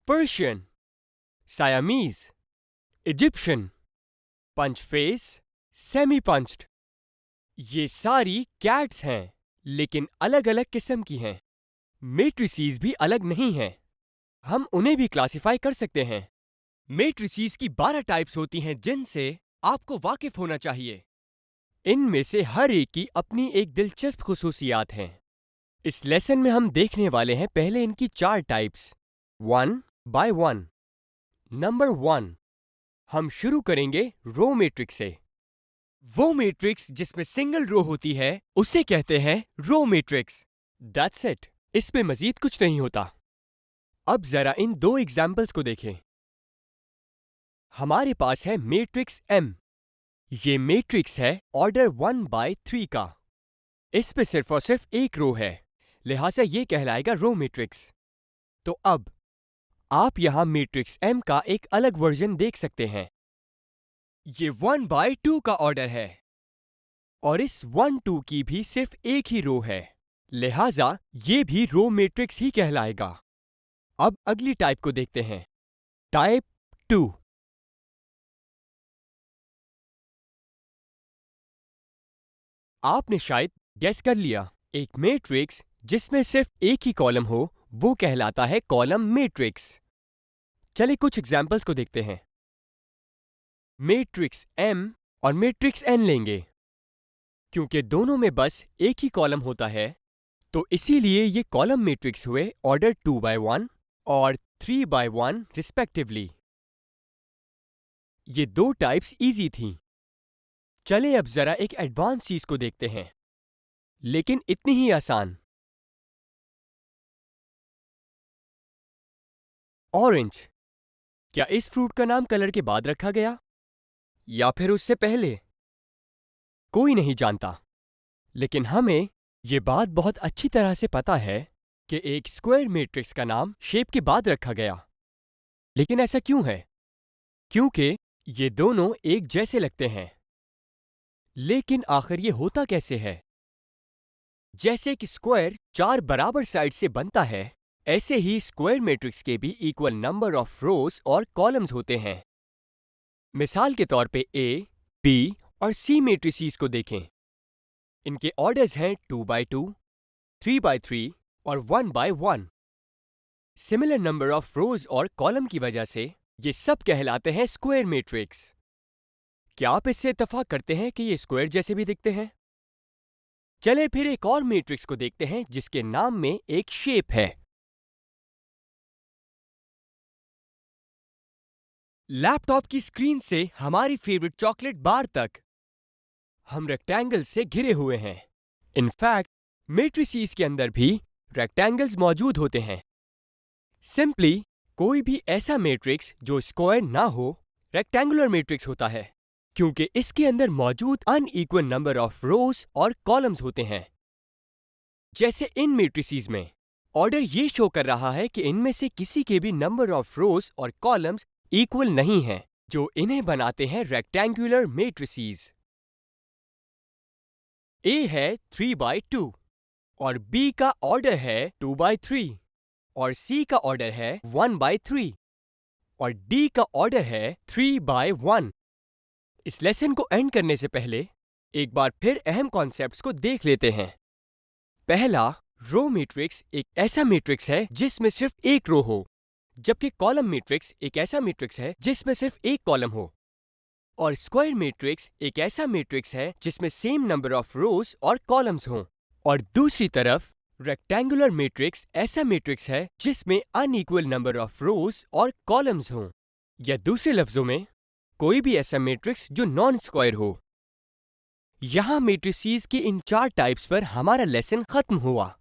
Persian, Siamese, Egyptian, punch face, semi punched. ये सारी cats हैं, लेकिन अलग अलग किस्म की हैं। मेट्रिसीज भी अलग नहीं हैं। हम उन्हें भी क्लासिफाई कर सकते हैं। मेट्रिसीज की 12 टाइप्स होती हैं जिनसे आपको वाकिफ होना चाहिए। इनमें से हर एक की अपनी एक दिलचस्प खुसूसियात हैं। इस लेसन में हम देखने वाले हैं पहले इनकी 4 टाइप्स, 1 बाय 1। नंबर 1, हम शुरू करेंगे रो मैट्रिक्स से। वो मैट्रिक्स जिसमें सिंगल रो होती है उसे कहते हैं रो मैट्रिक्स। दैट्स इट, इसमें मजीद कुछ नहीं होता। अब जरा इन 2 एग्जाम्पल्स को देखें। हमारे पास है मैट्रिक्स M। ये मैट्रिक्स है ऑर्डर 1 बाय 3 का। इस पे सिर्फ और सिर्फ एक रो है, लिहाजा ये कहलाएगा रो मैट्रिक्स। तो अब आप यहां मैट्रिक्स M का एक अलग वर्जन देख सकते हैं। ये 1 बाय 2 का ऑर्डर है और इस 1 2 की भी सिर्फ एक ही रो है, लिहाजा ये भी रो मैट्रिक्स ही कहलाएगा। अब अगली टाइप को देखते हैं, टाइप 2। आपने शायद गेस कर लिया, एक मैट्रिक्स जिसमें सिर्फ एक ही कॉलम हो वो कहलाता है कॉलम मैट्रिक्स। चलिए कुछ एग्जाम्पल्स को देखते हैं। मैट्रिक्स M और मैट्रिक्स N लेंगे। क्योंकि दोनों में बस एक ही कॉलम होता है, तो इसीलिए ये कॉलम मैट्रिक्स हुए ऑर्डर 2 बाय 1 और 3 बाय 1 रिस्पेक्टिवली। ये 2 टाइप्स इजी थीं। चले अब जरा एक एडवांस चीज को देखते हैं, लेकिन इतनी ही आसान। ऑरेंज, क्या इस फ्रूट का नाम कलर के बाद रखा गया या फिर उससे पहले? कोई नहीं जानता, लेकिन हमें ये बात बहुत अच्छी तरह से पता है कि एक स्क्वायर मैट्रिक्स का नाम शेप के बाद रखा गया। लेकिन ऐसा क्यों है? क्योंकि ये दोनों एक जैसे लगते हैं। लेकिन आखिर ये होता कैसे है? जैसे कि स्क्वायर 4 बराबर साइड से बनता है, ऐसे ही स्क्वायर मैट्रिक्स के भी इक्वल नंबर ऑफ रोज और कॉलम्स होते हैं। मिसाल के तौर पे A, B और C मैट्रिसेस को देखें। इनके ऑर्डर्स हैं 2 बाय 2, 3 बाय 3 और 1 by 1। Similar number of rows और कॉलम की वजह से ये सब कहलाते हैं स्क्वायर मैट्रिक्स। क्या आप इससे इत्तेफाक करते हैं कि ये स्क्वायर जैसे भी दिखते हैं? चले फिर एक और मैट्रिक्स को देखते हैं जिसके नाम में एक शेप है। लैपटॉप की स्क्रीन से हमारी फेवरेट चॉकलेट बार तक हम रेक्टेंगल से घिरे हुए हैं। इनफैक्ट मैट्रिसेस के अंदर भी रेक्टेंगल्स मौजूद होते हैं। सिंपली कोई भी ऐसा मैट्रिक्स जो स्क्वायर ना हो रेक्टेंगुलर मैट्रिक्स होता है, क्योंकि इसके अंदर मौजूद अनइक्वल नंबर ऑफ रोज और कॉलम्स होते हैं। जैसे इन मैट्रिसेस में ऑर्डर ये शो कर रहा है कि इनमें से किसी के भी नंबर ऑफ रोज और कॉलम्स इक्वल नहीं हैं, जो इन्हें बनाते हैं रेक्टेंगुलर मैट्रिसेस। A है 3 बाय 2 और B का ऑर्डर है 2 बाय 3 और C का ऑर्डर है 1 बाय 3 और D का ऑर्डर है 3 बाय 1। इस लेसन को एंड करने से पहले एक बार फिर अहम कॉन्सेप्ट्स को देख लेते हैं। पहला, रो मैट्रिक्स एक ऐसा मैट्रिक्स है जिसमें सिर्फ एक रो हो, जबकि कॉलम मैट्रिक्स एक ऐसा मैट्रिक्स है जिसमें सिर्फ एक कॉलम हो। और स्क्वायर मैट्रिक्स एक ऐसा मैट्रिक्स है जिसमें सेम नंबर ऑफ रोज और कॉलम्स हों। और दूसरी तरफ रेक्टेंगुलर मैट्रिक्स ऐसा मैट्रिक्स है जिसमें अनइक्वल नंबर ऑफ रोज और कॉलम्स हों, या दूसरे लफ्जों में कोई भी ऐसा मैट्रिक्स जो नॉन स्क्वायर हो। यहां मैट्रिसेस की इन 4 टाइप्स पर हमारा लेसन खत्म हुआ।